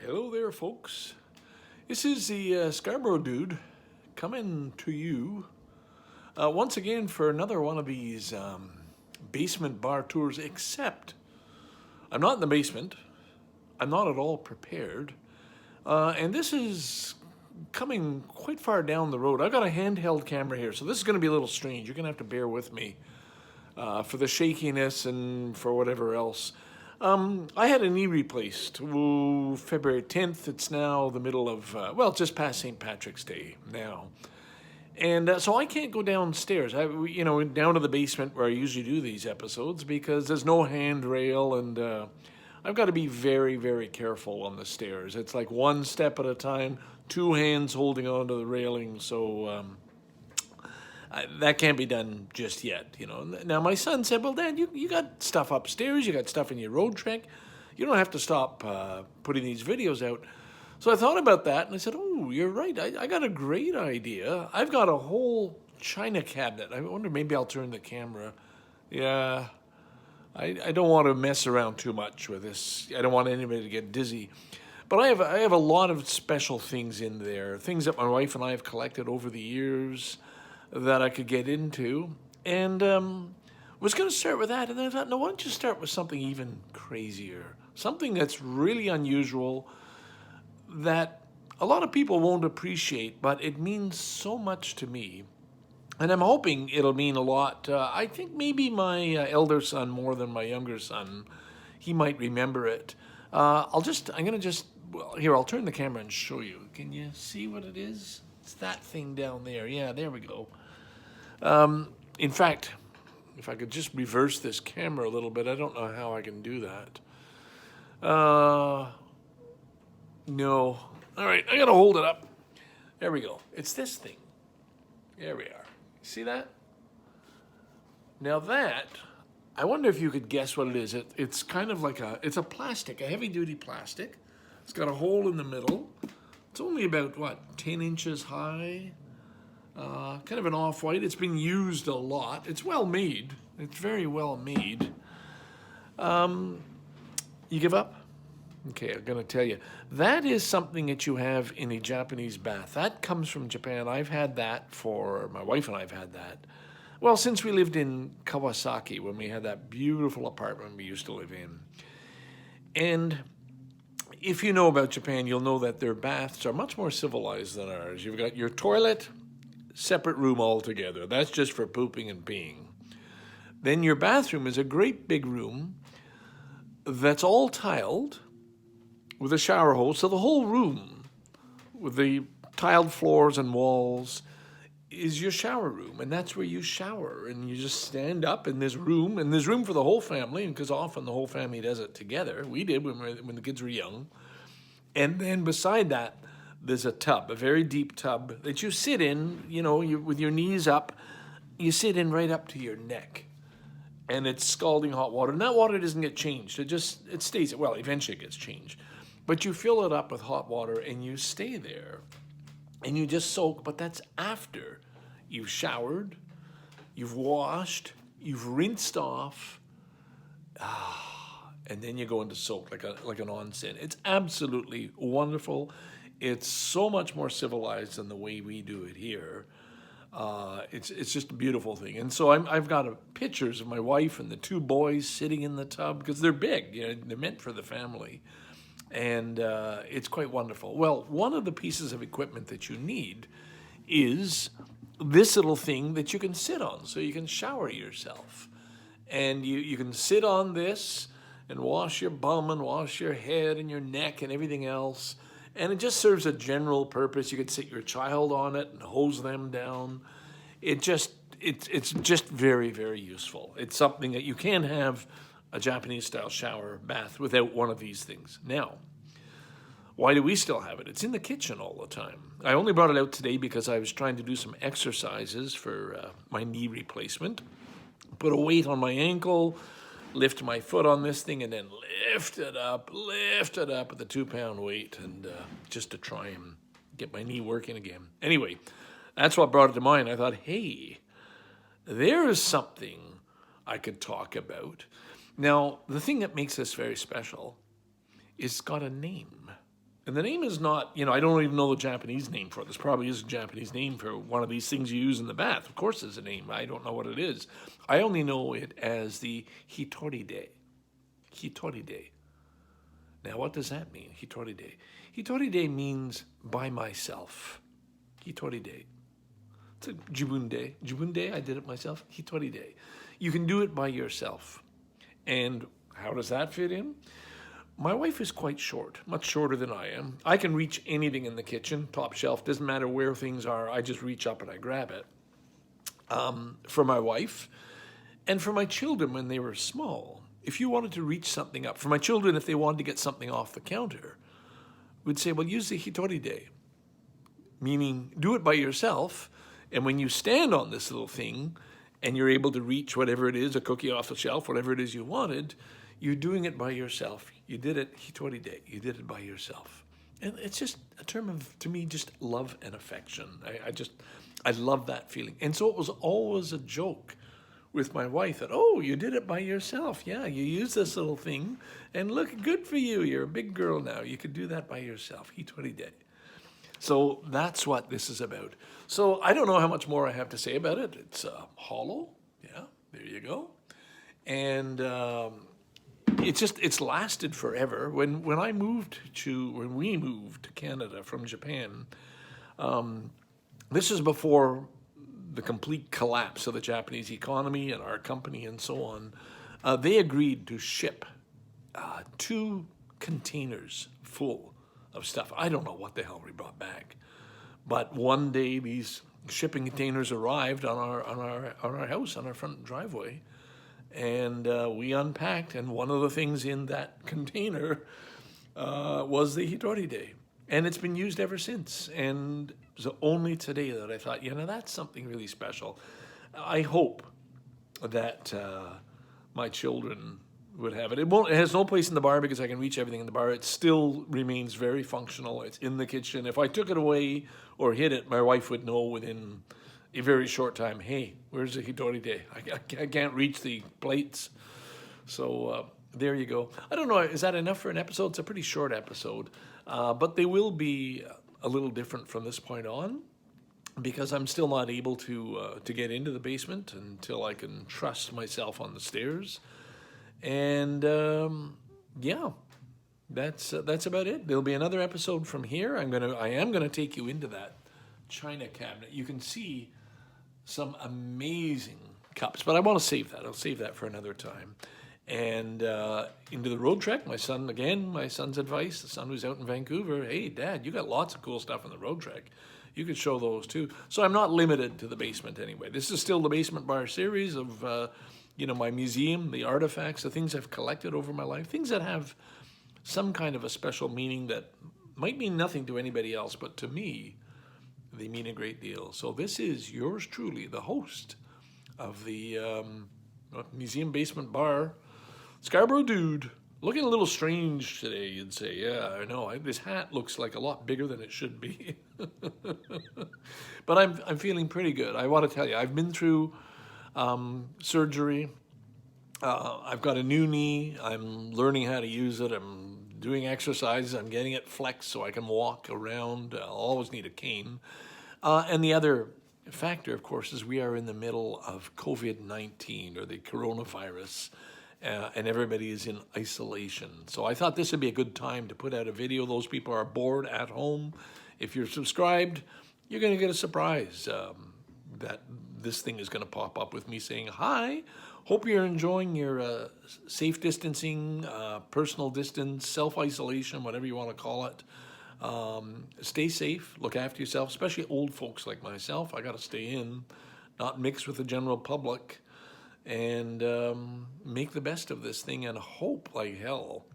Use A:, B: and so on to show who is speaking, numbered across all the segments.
A: Hello there, folks. This is the Scarborough Dude coming to you once again for another one of these basement bar tours, except I'm not in the basement. I'm not at all prepared. And this is coming quite far down the road. I've got a handheld camera here, so this is going to be a little strange. You're going to have to bear with me for the shakiness and for whatever else. I had a knee replaced February 10th. It's now the middle of, just past St. Patrick's Day now. And so I can't go downstairs, down to the basement where I usually do these episodes because there's no handrail and I've got to be very, very careful on the stairs. It's like one step at a time, two hands holding onto the railing, so that can't be done just yet, Now, my son said, well, Dad, you got stuff upstairs, you got stuff in your road trek. You don't have to stop putting these videos out. So I thought about that, and I said, oh, you're right. I got a great idea. I've got a whole china cabinet. I wonder, maybe I'll turn the camera. Yeah, I don't want to mess around too much with this. I don't want anybody to get dizzy. But I have a lot of special things in there, things that my wife and I have collected over the years that I could get into, and was going to start with that, and then I thought, no, why don't you start with something even crazier, something that's really unusual, that a lot of people won't appreciate, but it means so much to me, and I'm hoping it'll mean a lot. I think maybe my elder son more than my younger son, he might remember it. I'll turn the camera and show you. Can you see what it is? It's that thing down there. Yeah, there we go. In fact, if I could just reverse this camera a little bit, I don't know how I can do that. No. All right, I got to hold it up. There we go. It's this thing. There we are. See that? Now that, I wonder if you could guess what it is. It's kind of like it's a plastic, a heavy-duty plastic. It's got a hole in the middle. It's only about, 10 inches high, kind of an off-white. It's been used a lot. It's well made. It's very well made. You give up? Okay, I'm going to tell you. That is something that you have in a Japanese bath. That comes from Japan. I've had that my wife and I have had that. Well, since we lived in Kawasaki, when we had that beautiful apartment we used to live in. And if you know about Japan, you'll know that their baths are much more civilized than ours. You've got your toilet, separate room altogether. That's just for pooping and peeing. Then your bathroom is a great big room that's all tiled with a shower hose. So the whole room with the tiled floors and walls is your shower room, and that's where you shower, and you just stand up in this room, and there's room for the whole family, because often the whole family does it together. We did when the kids were young. And then beside that, there's a tub, a very deep tub that you sit in, with your knees up. You sit in right up to your neck, and it's scalding hot water, and that water doesn't get changed. It stays, well, eventually it gets changed. But you fill it up with hot water, and you stay there. And you just soak, but that's after you've showered, you've washed, you've rinsed off, and then you go into soak like an onsen. It's absolutely wonderful. It's so much more civilized than the way we do it here. It's just a beautiful thing. And so I've got pictures of my wife and the two boys sitting in the tub because they're big. They're meant for the family. And it's quite wonderful. Well, one of the pieces of equipment that you need is this little thing that you can sit on so you can shower yourself. And you can sit on this and wash your bum and wash your head and your neck and everything else. And it just serves a general purpose. You could sit your child on it and hose them down. It's just very, very useful. It's something that you can't have a Japanese-style shower bath without one of these things. Now, why do we still have it? It's in the kitchen all the time. I only brought it out today because I was trying to do some exercises for my knee replacement. Put a weight on my ankle, lift my foot on this thing, and then lift it up with a 2-pound weight, and just to try and get my knee working again. Anyway, that's what brought it to mind. I thought, hey, there is something I could talk about. Now, the thing that makes this very special is it's got a name. And the name is not, I don't even know the Japanese name for it. This probably is a Japanese name for one of these things you use in the bath. Of course there's a name. I don't know what it is. I only know it as the hitori day. Hitori day. Now, what does that mean, hitori day? Hitori day means by myself. Hitori day. It's a jibun day. Jibun day, I did it myself. Hitori day. You can do it by yourself. And how does that fit in? My wife is quite short, much shorter than I am. I can reach anything in the kitchen, top shelf, doesn't matter where things are, I just reach up and I grab it. For my wife and for my children when they were small, if you wanted to reach something up, for my children, if they wanted to get something off the counter, we'd say, well, use the hitori day, meaning do it by yourself, and when you stand on this little thing and you're able to reach whatever it is, a cookie off the shelf, whatever it is you wanted, you're doing it by yourself. You did it hitori day. You did it by yourself. And it's just a term of, to me, just love and affection. I love that feeling. And so it was always a joke with my wife that, oh, you did it by yourself. Yeah, you use this little thing and look, good for you. You're a big girl now. You could do that by yourself. Hitori day. So that's what this is about. So I don't know how much more I have to say about it. It's hollow. Yeah, there you go. And it's lasted forever. When we moved to Canada from Japan, this is before the complete collapse of the Japanese economy and our company and so on. They agreed to ship 2 containers full of stuff. I don't know what the hell we brought back, but one day these shipping containers arrived on our house, on our front driveway. And we unpacked, and one of the things in that container was the hitori day. And it's been used ever since. And it was only today that I thought, that's something really special. I hope that my children would have it. It has no place in the bar because I can reach everything in the bar. It still remains very functional. It's in the kitchen. If I took it away or hid it, my wife would know within a very short time, hey, where's the hitori day? I can't reach the plates. So there you go. I don't know, is that enough for an episode? It's a pretty short episode, but they will be a little different from this point on because I'm still not able to get into the basement until I can trust myself on the stairs. And yeah, that's about it. There'll be another episode from here. I am gonna take you into that china cabinet. You can see some amazing cups, but I want to save that. I'll save that for another time. And into the road trek, my son's advice, the son who's out in Vancouver, hey, Dad, you got lots of cool stuff on the road trek. You could show those too. So I'm not limited to the basement anyway. This is still the Basement Bar series of, my museum, the artifacts, the things I've collected over my life, things that have some kind of a special meaning that might mean nothing to anybody else, but to me, they mean a great deal. So this is yours truly, the host of the Museum Basement Bar, Scarborough Dude. Looking a little strange today, you'd say. Yeah, I know. This hat looks like a lot bigger than it should be. But I'm feeling pretty good. I want to tell you, I've been through surgery. I've got a new knee. I'm learning how to use it. I'm doing exercises. I'm getting it flexed so I can walk around. I'll always need a cane. And the other factor, of course, is we are in the middle of COVID-19 or the coronavirus, and everybody is in isolation. So I thought this would be a good time to put out a video. Those people are bored at home. If you're subscribed, you're going to get a surprise that this thing is going to pop up with me saying, hi, hope you're enjoying your safe distancing, personal distance, self-isolation, whatever you want to call it. Stay safe, look after yourself, especially old folks like myself. I got to stay in, not mix with the general public, and make the best of this thing and hope like hell.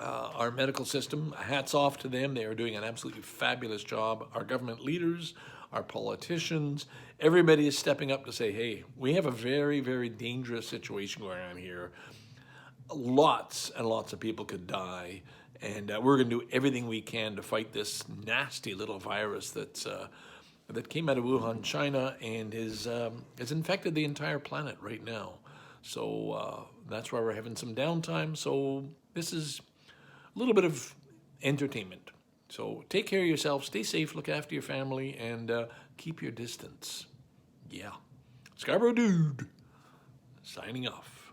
A: Our medical system, hats off to them. They are doing an absolutely fabulous job. Our government leaders, our politicians, everybody is stepping up to say, hey, we have a very, very dangerous situation going on here. Lots and lots of people could die. And we're going to do everything we can to fight this nasty little virus that came out of Wuhan, China, and has infected the entire planet right now. So that's why we're having some downtime. So this is a little bit of entertainment. So take care of yourself, stay safe, look after your family, and keep your distance. Yeah. Scarborough Dude, signing off.